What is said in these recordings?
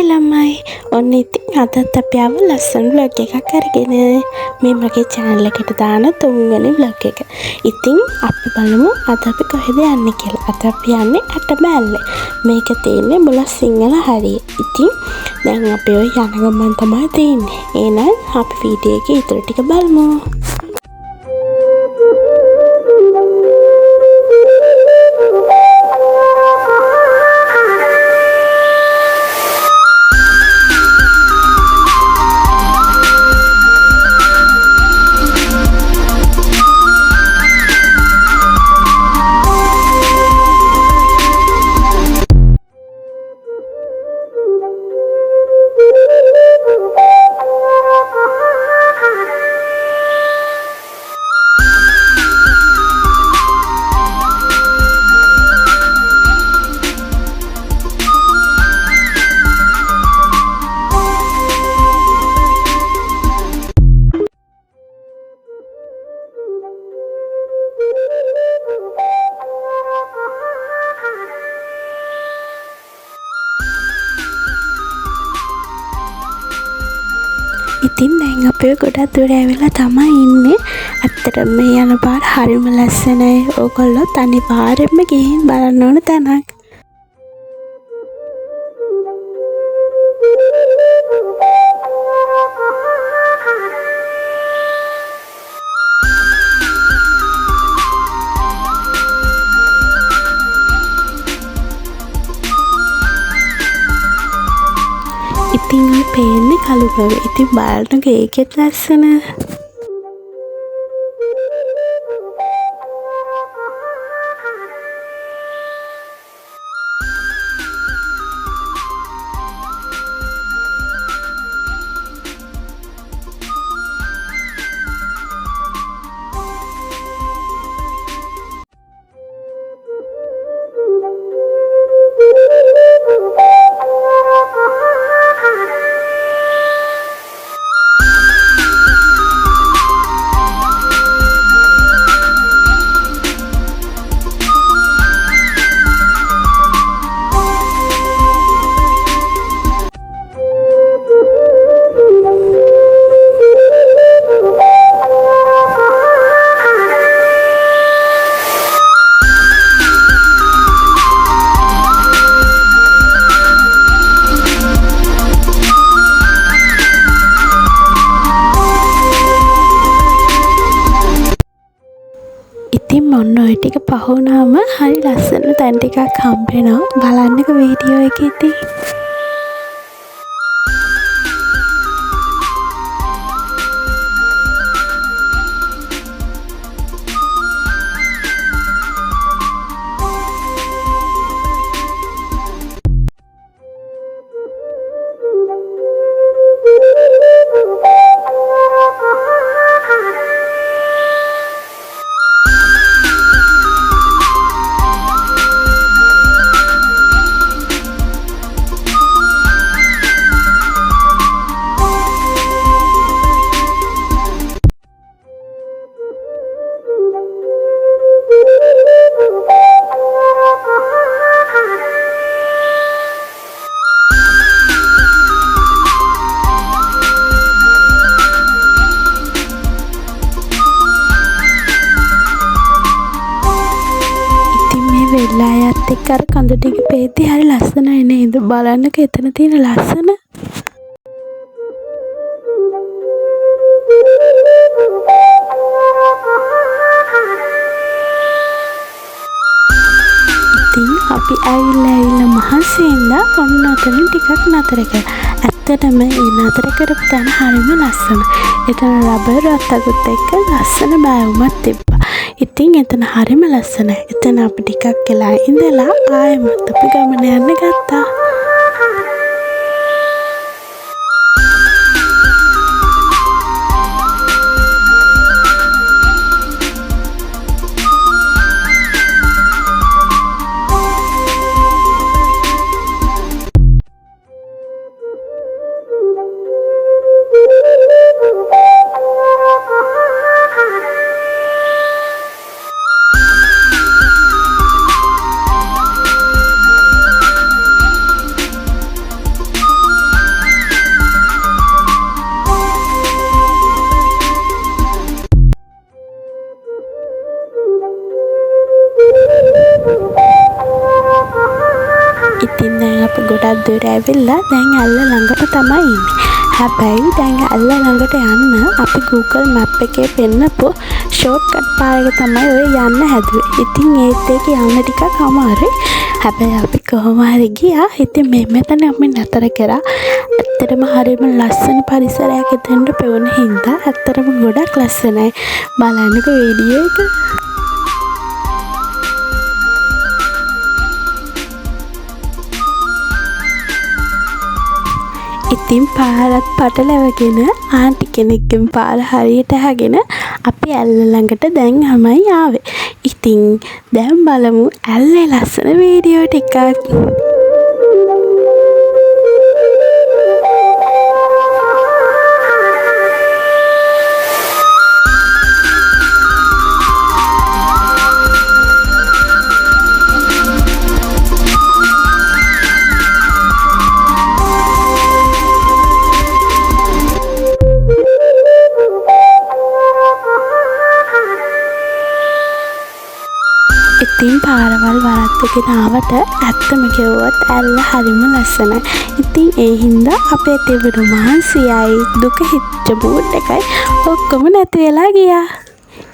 Hi ළමයි. ඔන්න ඉතින් අදත් අපි ආව ලස්සන vlog එකක් අරගෙන මේ මගේ channel එකට දාන තුන්වෙනි vlog එක. ඉතින් අපි බලමු අද අපි කොහෙද යන්නේ කියලා. අද අපි යන්නේ ඇටබැල්ලේ. මේක තියෙන්නේ මුල සිංහල හරිය. ඉතින් දැන් අපි ඔය යන ගමන් තමයි තියෙන්නේ. එහෙනම් අපි වීඩියෝ එකේ ඊටු ටික බලමු. ඉතින් දැන් අපි ගොඩක් දුර ඇවිල්ලා තමයි ඉන්නේ. ඇත්තටම මේ යන පාර හරිම ලස්සනයි. ඕගොල්ලොත් අනිවාර්යෙන්ම ගිහින් බලන්න ඕන තැනක්. ඉතින් ඔය පේන්නේ කළුගම. ඉතින් බලන්නකෝ ඒකෙත් ලස්සන. ඉතින් මොන්න ඔය ටික පහ වුණාම හරි ලස්සන තැන් ටිකක් හම්බ වෙනවා. බලන්නකෝ වීඩියෝ එකේදී. වෙල්ලායත් එක්ක අර කඳු ටික පේද්දි හරි ලස්සනයි නේද? බලන්නකෝ එතන තියෙන ලස්සන. ඉතින් අපි ඇවිල්ලා මහන්සි වෙලා ඔන්න ඔතන ටිකක් නතර කරා. ඇත්තටම මේ නතර කරපු තැන හරිම ලස්සනයි. එතන රබර් රත්තකුත් එක්ක ලස්සන බෑවුමක් තිබ්බා. ඉතින් එතන හරිම ලස්සනයි. එතන අපි ටිකක් වෙලා ඉඳලා ආයෙමත් අපි ගමන යන්න ගත්තා. ටිකක් දුර ඇවිල්ලා දැන් ඇල්ල ළඟට තමයි ඉන්නේ. හැබැයි දැන් ඇල්ල ළඟට යන්න අපි Google Map එකේ පෙන්නපු ෂෝට්කට් පාරක තමයි ඔය යන්න හැදුවේ. ඉතින් ඒත් ඒක යන්න ටිකක් අමාරුයි. හැබැයි අපි කොහොම හරි ගියා. ඉතින් මෙතන අපි නතර කරා. ඇත්තටම හරියම ලස්සන පරිසරයක් එතනට පෙවුන හින්දා ඇත්තටම ගොඩක් ලස්සනයි. බලන්නකෝ වීඩියෝ එක. ඉතින් පාරත් පටලවගෙන ආන්ටි කෙනෙක්ගෙන් පාර හරියට අහගෙන අපි ඇල්ල ළඟට දැන් තමයි ආවේ. ඉතින් දැන් බලමු ඇල්ලේ ලස්සන වීඩියෝ ටිකක්. ඉතින් පාරවල් වරද්දගෙන ආවට ඇත්තම කිව්වොත් ඇල්ල හරිම ලස්සනයි. ඉතින් ඒ හින්දා අපේ තිබුණු මහන්සියයි දුක හිච්ච බූට් එකයි ඔක්කොම නැති වෙලා ගියා.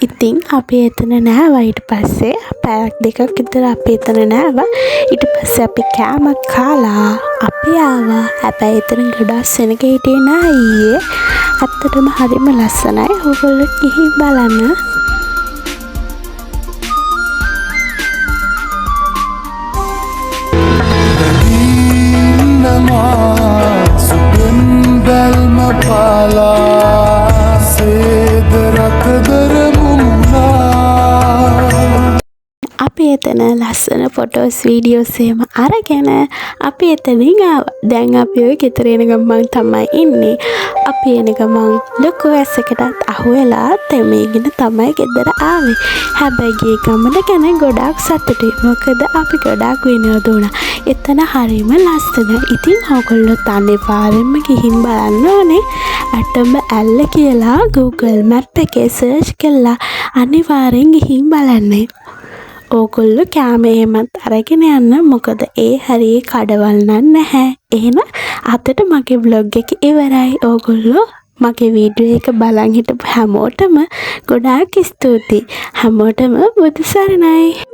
ඉතින් අපි එතන නෑවා. ඊට පස්සේ පැයක් දෙකක් විතර අපි එතන නෑවා. ඊට පස්සේ අපි කෑමක් කාලා අපි ආවා. හැබැයි එතන ගොඩක් සෙනග හිටියේ නෑ ඊයේ. ඇත්තටම හරිම ලස්සනයි. ඔයගොල්ලෝ ගිහින් බලන්න. අපි එතන ලස්සන ෆොටෝස් වීඩියෝස් එහෙම අරගෙන අපි එතනින් ආවා. දැන් අපි ඔය ගෙදර එන ගමන් තමයි ඉන්නේ. අපි එන ගමන් ලොකු ඇසකටත් අහුවෙලා තෙමීගෙන තමයි ගෙදර ආවේ. හැබැයි ගිය ගමන ගැන ගොඩාක් සතුටුයි. මොකද අපි ගොඩාක් විනෝද වුණා. එතන හරිම ලස්සනයි. ඉතින් ඔයගොල්ලෝ අනිවාර්යෙන්ම ගිහින් බලන්න ඕනේ. අටඹ ඇල්ල කියලා Google Map එකේ සර්ච් කළා අනිවාර්යෙන් ගිහින් බලන්න. ඕගොල්ලෝ කැම එහෙමත් අරගෙන යන්න. මොකද ඒ හරියේ කඩවල් නැහැ. එහෙනම් අදට මගේ vlog එක ඉවරයි. ඕගොල්ලෝ මගේ වීඩියෝ එක බලන් හිටපු හැමෝටම ගොඩාක් ස්තුතියි. හැමෝටම බුදු සරණයි.